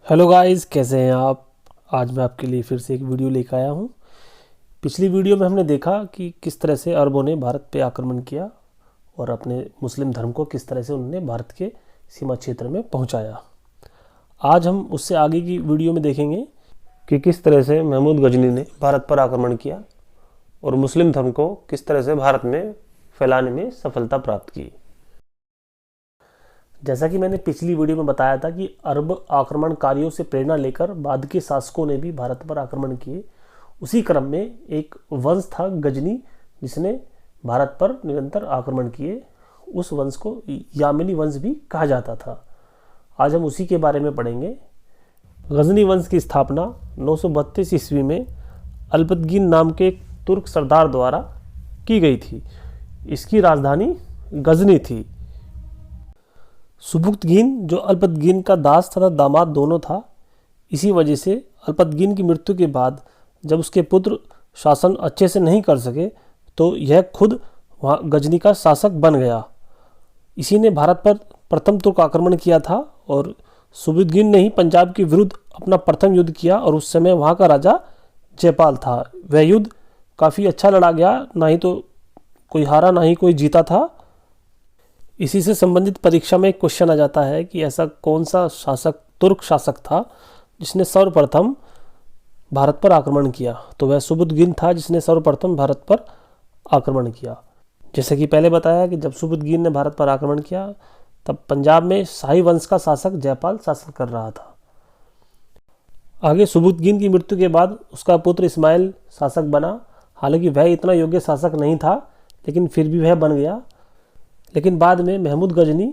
Hello guys, कैसे हैं आप। आज मैं आपके लिए फिर से एक वीडियो लेकर आया हूं। पिछली वीडियो में हमने देखा कि किस तरह से अरबों ने भारत पे आक्रमण किया और अपने मुस्लिम धर्म को किस तरह से उन्होंने भारत के सीमा क्षेत्र में पहुंचाया। आज हम उससे आगे की वीडियो में देखेंगे कि किस तरह से महमूद गजनी ने भारत पर आक्रमण किया और मुस्लिम धर्म को किस तरह से भारत में फैलाने में सफलता प्राप्त की। जैसा कि मैंने पिछली वीडियो में बताया था कि अरब आक्रमणकारियों से प्रेरणा लेकर बाद के शासकों ने भी भारत पर आक्रमण किए। उसी क्रम में एक वंश था गजनी, जिसने भारत पर निरंतर आक्रमण किए। उस वंश को यामिनी वंश भी कहा जाता था। आज हम उसी के बारे में पढ़ेंगे। गजनी वंश की स्थापना 932 ईस्वी में अल्पतगीन नाम के एक तुर्क सरदार द्वारा की गई थी। इसकी राजधानी गजनी थी। सुबुक्तगीन, जो अल्पतगीन का दास तथा दामाद दोनों था, इसी वजह से अल्पतगीन की मृत्यु के बाद जब उसके पुत्र शासन अच्छे से नहीं कर सके तो यह खुद वहाँ गजनी का शासक बन गया। इसी ने भारत पर प्रथम तुर्क आक्रमण किया था और सुबुक्तगीन ने ही पंजाब के विरुद्ध अपना प्रथम युद्ध किया और उस समय वहाँ का राजा जयपाल था। वह युद्ध काफ़ी अच्छा लड़ा गया, ना ही तो कोई हारा ना ही कोई जीता था। इसी से संबंधित परीक्षा में एक क्वेश्चन आ जाता है कि ऐसा कौन सा शासक, तुर्क शासक था जिसने सर्वप्रथम भारत पर आक्रमण किया। तो वह सुबुक्तगीन था जिसने सर्वप्रथम भारत पर आक्रमण किया। जैसे कि पहले बताया कि जब सुबुक्तगीन ने भारत पर आक्रमण किया तब पंजाब में शाही वंश का शासक जयपाल शासन कर रहा था। आगे सुबुक्तगीन की मृत्यु के बाद उसका पुत्र इस्माइल शासक बना। हालांकि वह इतना योग्य शासक नहीं था, लेकिन फिर भी वह बन गया। लेकिन बाद में महमूद गजनी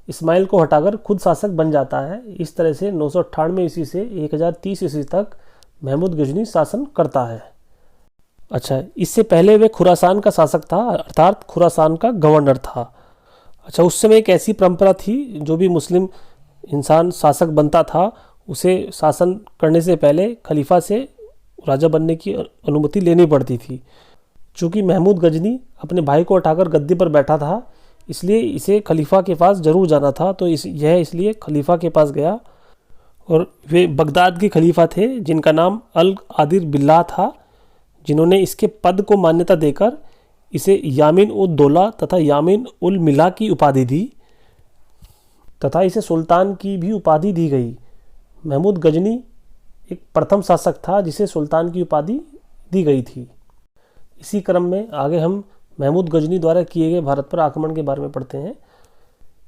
इस्माइल को हटाकर खुद शासक बन जाता है। इस तरह से 998 ईस्वी से 1030 ईस्वी तक महमूद गजनी शासन करता है। अच्छा, इससे पहले वे खुरासान का शासक था, अर्थात खुरासान का गवर्नर था। अच्छा, उस समय एक ऐसी परंपरा थी, जो भी मुस्लिम इंसान शासक बनता था उसे शासन करने से पहले खलीफा से राजा बनने की अनुमति लेनी पड़ती थी। चूँकि महमूद गजनी अपने भाई को हटाकर गद्दी पर बैठा था, इसलिए इसे खलीफा के पास ज़रूर जाना था। तो यह इसलिए खलीफा के पास गया और वे बगदाद के खलीफा थे जिनका नाम अल आदिर बिल्लाह था, जिन्होंने इसके पद को मान्यता देकर इसे यामीन उद दौला तथा यामीन उल मिला की उपाधि दी तथा इसे सुल्तान की भी उपाधि दी गई। महमूद गजनी एक प्रथम शासक था जिसे सुल्तान की उपाधि दी गई थी। इसी क्रम में आगे हम महमूद गजनी द्वारा किए गए भारत पर आक्रमण के बारे में पढ़ते हैं।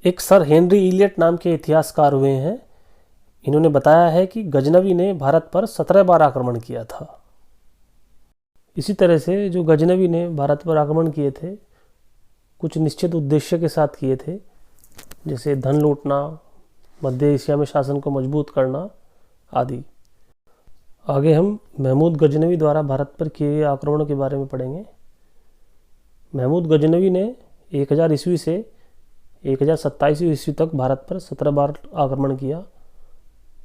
एक सर हेनरी इलियट नाम के इतिहासकार हुए हैं। इन्होंने बताया है कि गजनवी ने भारत पर 17 बार आक्रमण किया था। इसी तरह से जो गजनवी ने भारत पर आक्रमण किए थे, कुछ निश्चित उद्देश्य के साथ किए थे, जैसे धन लूटना, मध्य एशिया में शासन को मजबूत करना आदि। आगे हम महमूद गजनवी द्वारा भारत पर किए गए आक्रमणों के बारे में पढ़ेंगे। महमूद गजनवी ने 1000 ईस्वी से 1027 ईस्वी तक भारत पर 17 बार आक्रमण किया।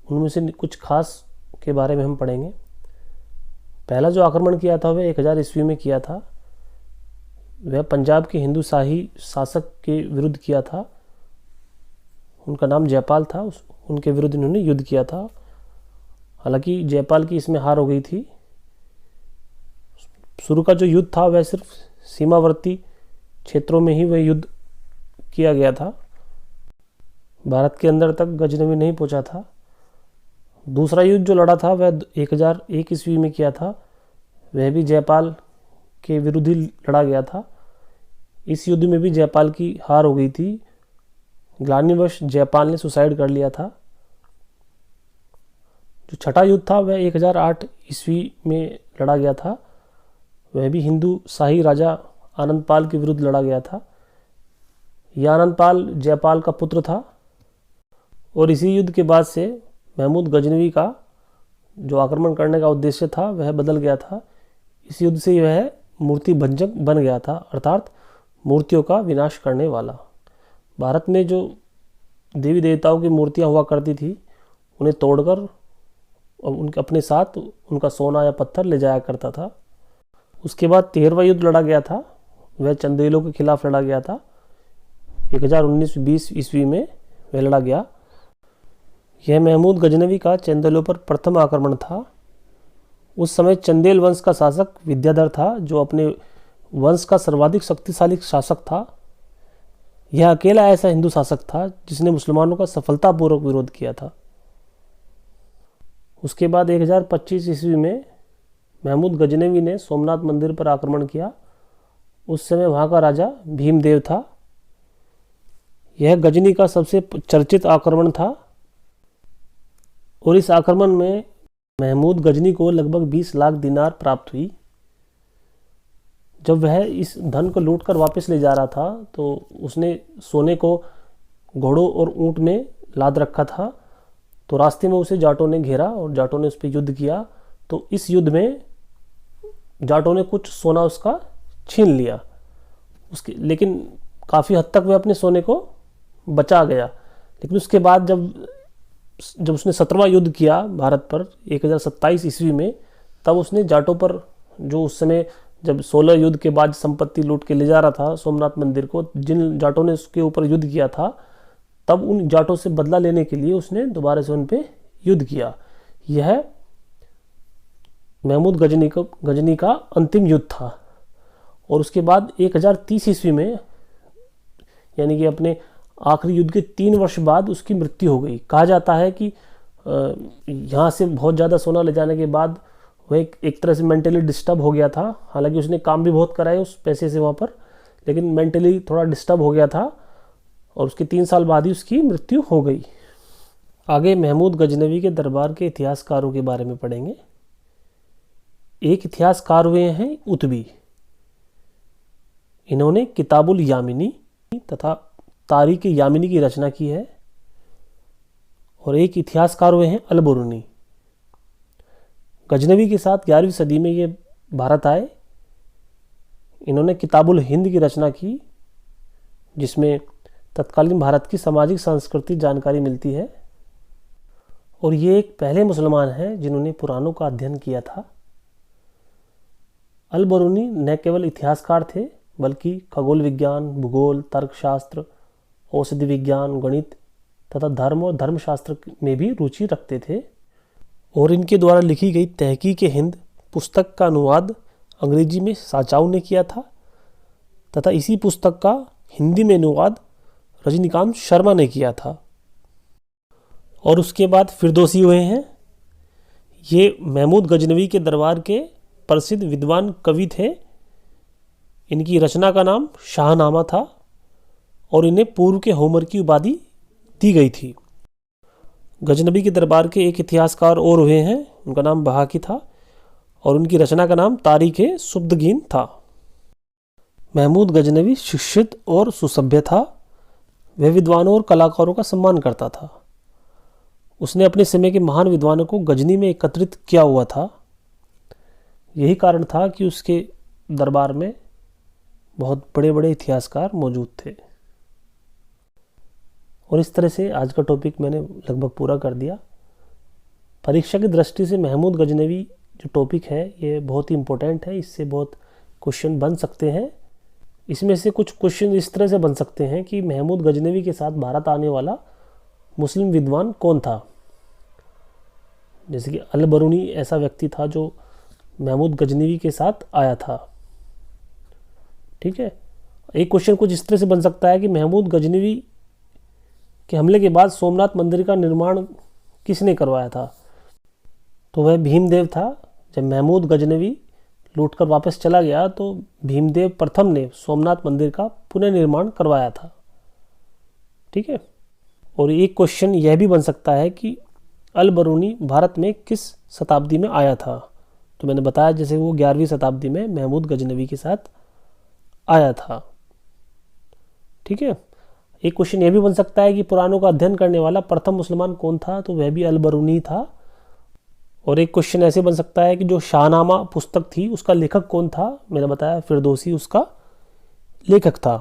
उनमें से कुछ खास के बारे में हम पढ़ेंगे। पहला जो आक्रमण किया था वह 1000 ईस्वी में किया था। वह पंजाब के हिंदू शाही शासक के विरुद्ध किया था। उनका नाम जयपाल था। उनके विरुद्ध इन्होंने युद्ध किया था। हालांकि जयपाल की इसमें हार हो गई थी। शुरू का जो युद्ध था वह सिर्फ सीमावर्ती क्षेत्रों में ही वह युद्ध किया गया था। भारत के अंदर तक गजनवी नहीं पहुंचा था। दूसरा युद्ध जो लड़ा था वह 1001 ईस्वी में किया था। वह भी जयपाल के विरुद्ध ही लड़ा गया था। इस युद्ध में भी जयपाल की हार हो गई थी। ग्लानिवश जयपाल ने सुसाइड कर लिया था। जो छठा युद्ध था वह 1008 ईस्वी में लड़ा गया था। वह भी हिंदू शाही राजा आनंदपाल के विरुद्ध लड़ा गया था। यह आनंदपाल जयपाल का पुत्र था और इसी युद्ध के बाद से महमूद गजनवी का जो आक्रमण करने का उद्देश्य था वह बदल गया था। इस युद्ध से वह मूर्ति भंजक बन गया था, अर्थात मूर्तियों का विनाश करने वाला। भारत में जो देवी देवताओं की मूर्तियां हुआ करती थी, उन्हें तोड़कर और उनके अपने साथ उनका सोना या पत्थर ले जाया करता था। उसके बाद 13वां युद्ध लड़ा गया था। वह चंदेलों के खिलाफ लड़ा गया था। 1019-20 ईस्वी में वह लड़ा गया। यह महमूद गजनवी का चंदेलों पर प्रथम आक्रमण था। उस समय चंदेल वंश का शासक विद्याधर था, जो अपने वंश का सर्वाधिक शक्तिशाली शासक था। यह अकेला ऐसा हिंदू शासक था जिसने मुसलमानों का सफलतापूर्वक विरोध किया था। उसके बाद 1025 ईस्वी में महमूद गजनवी ने सोमनाथ मंदिर पर आक्रमण किया। उस समय वहाँ का राजा भीमदेव था। यह गजनी का सबसे चर्चित आक्रमण था और इस आक्रमण में महमूद गजनी को लगभग 20 लाख दिनार प्राप्त हुई। जब वह इस धन को लूटकर वापस ले जा रहा था तो उसने सोने को घोड़ों और ऊंट में लाद रखा था। तो रास्ते में उसे जाटों ने घेरा और जाटों ने उस पर युद्ध किया। तो इस युद्ध में जाटों ने कुछ सोना उसका छीन लिया लेकिन काफ़ी हद तक वह अपने सोने को बचा गया। लेकिन उसके बाद जब उसने 17वां युद्ध किया भारत पर 1027 ईस्वी में, तब उसने जाटों पर, जो उस समय जब 16 युद्ध के बाद संपत्ति लूट के ले जा रहा था सोमनाथ मंदिर को, जिन जाटों ने उसके ऊपर युद्ध किया था, तब उन जाटों से बदला लेने के लिए उसने दोबारा से उन पे युद्ध किया। यह महमूद गजनी का अंतिम युद्ध था। और उसके बाद 1030 ईस्वी में, यानी कि अपने आखिरी युद्ध के 3 वर्ष बाद उसकी मृत्यु हो गई। कहा जाता है कि यहाँ से बहुत ज़्यादा सोना ले जाने के बाद वह एक तरह से मेंटली डिस्टर्ब हो गया था। हालांकि उसने काम भी बहुत कराए उस पैसे से वहाँ पर, लेकिन मेंटली थोड़ा डिस्टर्ब हो गया था और उसके 3 साल बाद ही उसकी मृत्यु हो गई। आगे महमूद गजनवी के दरबार के इतिहासकारों के बारे में पढ़ेंगे। एक इतिहासकार हुए हैं उतबी। इन्होंने किताबुल यामिनी तथा तारीख यामिनी की रचना की है। और एक इतिहासकार हुए हैं अल-बरूनी। गजनवी के साथ 11वीं सदी में ये भारत आए। इन्होंने किताबुल हिंद की रचना की, जिसमें तत्कालीन भारत की सामाजिक सांस्कृतिक जानकारी मिलती है। और ये एक पहले मुसलमान हैं जिन्होंने पुराणों का अध्ययन किया था। अल-बरूनी न केवल इतिहासकार थे, बल्कि खगोल विज्ञान, भूगोल, तर्कशास्त्र, औषधि विज्ञान, गणित तथा धर्म और धर्मशास्त्र में भी रुचि रखते थे। और इनके द्वारा लिखी गई तहकीक-ए-हिंद पुस्तक का अनुवाद अंग्रेजी में साचाऊ ने किया था तथा इसी पुस्तक का हिंदी में अनुवाद रजनीकांत शर्मा ने किया था। और उसके बाद फिरदौसी हुए हैं। ये महमूद गजनवी के दरबार के प्रसिद्ध विद्वान कवि थे। इनकी रचना का नाम शाहनामा था और इन्हें पूर्व के होमर की उपाधि दी गई थी। गजनवी के दरबार के एक इतिहासकार और हुए हैं, उनका नाम बहाकी था और उनकी रचना का नाम तारीख-ए-सुब्दगीन था। महमूद गजनवी शिक्षित और सुसभ्य था। वह विद्वानों और कलाकारों का सम्मान करता था। उसने अपने समय के महान विद्वानों को गजनी में एकत्रित किया हुआ था। यही कारण था कि उसके दरबार में बहुत बड़े बड़े इतिहासकार मौजूद थे। और इस तरह से आज का टॉपिक मैंने लगभग पूरा कर दिया। परीक्षा की दृष्टि से महमूद गजनवी जो टॉपिक है ये बहुत ही इम्पोर्टेंट है। इससे बहुत क्वेश्चन बन सकते हैं। इसमें से कुछ क्वेश्चन इस तरह से बन सकते हैं कि महमूद गजनवी के साथ भारत आने वाला मुस्लिम विद्वान कौन था। जैसे कि अल-बरूनी ऐसा व्यक्ति था जो महमूद गजनवी के साथ आया था। ठीक है। एक क्वेश्चन कुछ इस तरह से बन सकता है कि महमूद गजनवी के हमले के बाद सोमनाथ मंदिर का निर्माण किसने करवाया था। तो वह भीमदेव था। जब महमूद गजनवी लूटकर वापस चला गया तो भीमदेव प्रथम ने सोमनाथ मंदिर का पुनर्निर्माण करवाया था। ठीक है। और एक क्वेश्चन यह भी बन सकता है कि अल-बरूनी भारत में किस शताब्दी में आया था। तो मैंने बताया जैसे वो 11वीं शताब्दी में महमूद गजनवी के साथ आया था। ठीक है। एक क्वेश्चन यह भी बन सकता है कि पुराणों का अध्ययन करने वाला प्रथम मुसलमान कौन था। तो वह भी अल-बरूनी था। और एक क्वेश्चन ऐसे बन सकता है कि जो शाहनामा पुस्तक थी उसका लेखक कौन था। मैंने बताया फिरदौसी उसका लेखक था।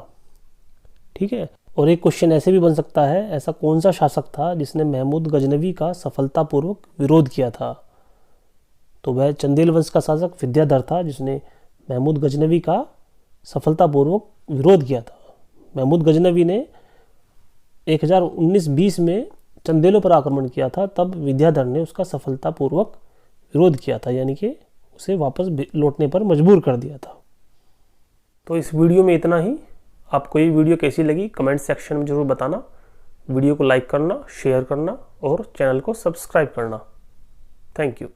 ठीक है। और एक क्वेश्चन ऐसे भी बन सकता है, ऐसा कौन सा शासक था जिसने महमूद गजनवी का सफलतापूर्वक विरोध किया था। तो वह चंदेल वंश का शासक विद्याधर था जिसने महमूद गजनवी का सफलतापूर्वक विरोध किया था। महमूद गजनवी ने 1019-20 में चंदेलों पर आक्रमण किया था तब विद्याधर ने उसका सफलतापूर्वक विरोध किया था, यानी कि उसे वापस लौटने पर मजबूर कर दिया था। तो इस वीडियो में इतना ही। आपको ये वीडियो कैसी लगी कमेंट सेक्शन में ज़रूर बताना। वीडियो को लाइक करना, शेयर करना और चैनल को सब्सक्राइब करना। Thank you.